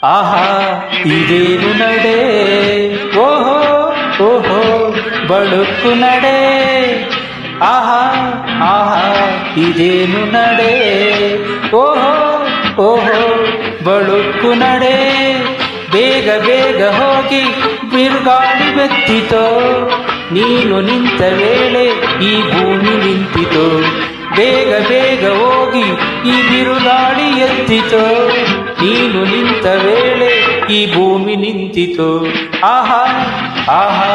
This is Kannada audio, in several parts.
ಆಹಾ ಇದೇನು ನಡೆ, ಓಹೋ ಓಹೋ ಬಳುಕು ನಡೆ. ಆಹಾ ಆಹಾ ಇದೇನು ನಡೆ, ಓಹೋ ಓಹೋ ಬಳುಕು ನಡೆ. ಬೇಗ ಬೇಗ ಹೋಗಿ ಬಿರುಗಾಳಿ ಬೆತ್ತಿತೋ, ನೀನು ನಿಂತ ವೇಳೆ ಈ ಭೂಮಿ ನಿಂತಿತೋ. ಬೇಗ ಬೇಗ ಹೋಗಿ ಈ ಬಿರುಗಾಳಿ ಎತ್ತಿತೋ, ನೀನು ನಿಂತ ವೇಳೆ ಈ ಭೂಮಿ ನಿಂತಿತು. ಆಹಾ ಆಹಾ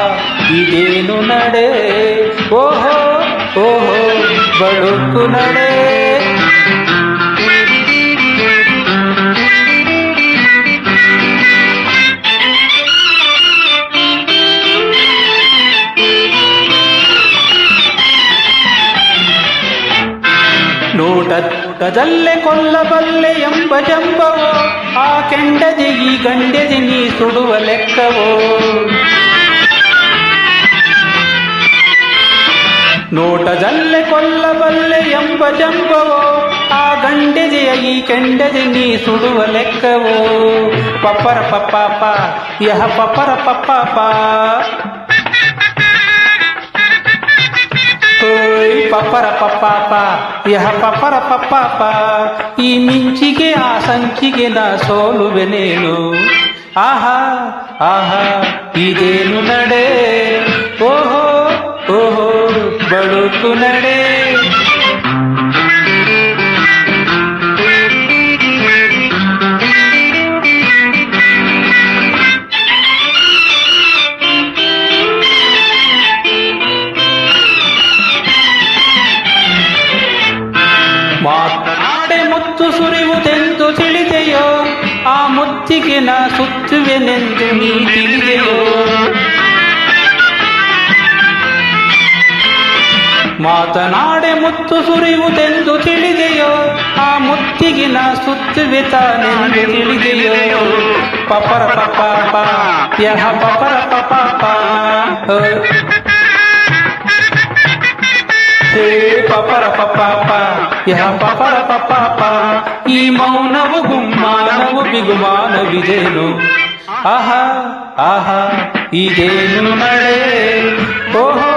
ಇದೇನು ನಡೆ, ಓಹೋ ಓಹೋ ಬಳುಕು ನಡೆ. ನೋಟದಲ್ಲೇ ಕೊಲ್ಲಬಲ್ಲೆ ಎಂಬ ಜಂಬವೋ, ಆ ಕೆಂಡದೆ ಈ ಗಂಡೆದೆ ನೀ ಸುಡುವ ಲೆಕ್ಕವೋ. ನೋಟದಲ್ಲೇ ಕೊಲ್ಲಬಲ್ಲೆ ಎಂಬ ಜಂಬವೋ, ಆ ಗಂಡೆದೆಯ ಈ ಕೆಂಡದೆ ನೀ ಸುಡುವ ಲೆಕ್ಕವೋ. ಪಪ್ಪರ ಪಪ್ಪಾಪ ಯಹ ಪಪ್ಪರ ಪಪ್ಪಾಪ, ಪಪ್ಪರ ಪಪ್ಪಾಪ ಯಹ ಪಪ್ಪರ ಪಪ್ಪಾಪ. ಈ ಮಿಂಚಿಗೆ ಆ ಸಂಚಿಗೆ ನಾ ಸೋಲುವೆನೇನು. ಆಹಾ ಆಹಾ ಇದೇನು ನಡೆ, ಓಹೋ ಓಹೋ ಬಳುಕು ನಡೆ. ಮಾತನಾಡೆ ಮುತ್ತು ಸುರಿಯುವುದೆಂದು ತಿಳಿದೆಯೋ, ಆ ಮುತ್ತಿಗೆ ನಾ ಸುತ್ತುವೆನೆಂದು ನೀ ತಿಳಿದೆಯೋ. ಮಾತನಾಡೆ ಮುತ್ತು ಸುರಿಯುವುದೆಂದು ತಿಳಿದೆಯೋ, ಆ ಮುತ್ತಿಗೆ ನಾ ಸುತ್ತುವೆ ತಾನೆಂದು ತಿಳಿದೆಯೋ. ಪಪರ ಪಪಾಪ ಯಹ ಪಪರ ಪಪಾಪ, ಪಪರ ಪಪಾಪ ಯಹ ಪಪರ ಪಪಾಪ. ಈ ಮೌನವು ಗುಮ್ಮಾನವು ಬಿಗುಮಾನವಿದೇನು. ಆಹಾ ಆಹಾ ಇದೇನು ನಡೆ, ಓಹೋ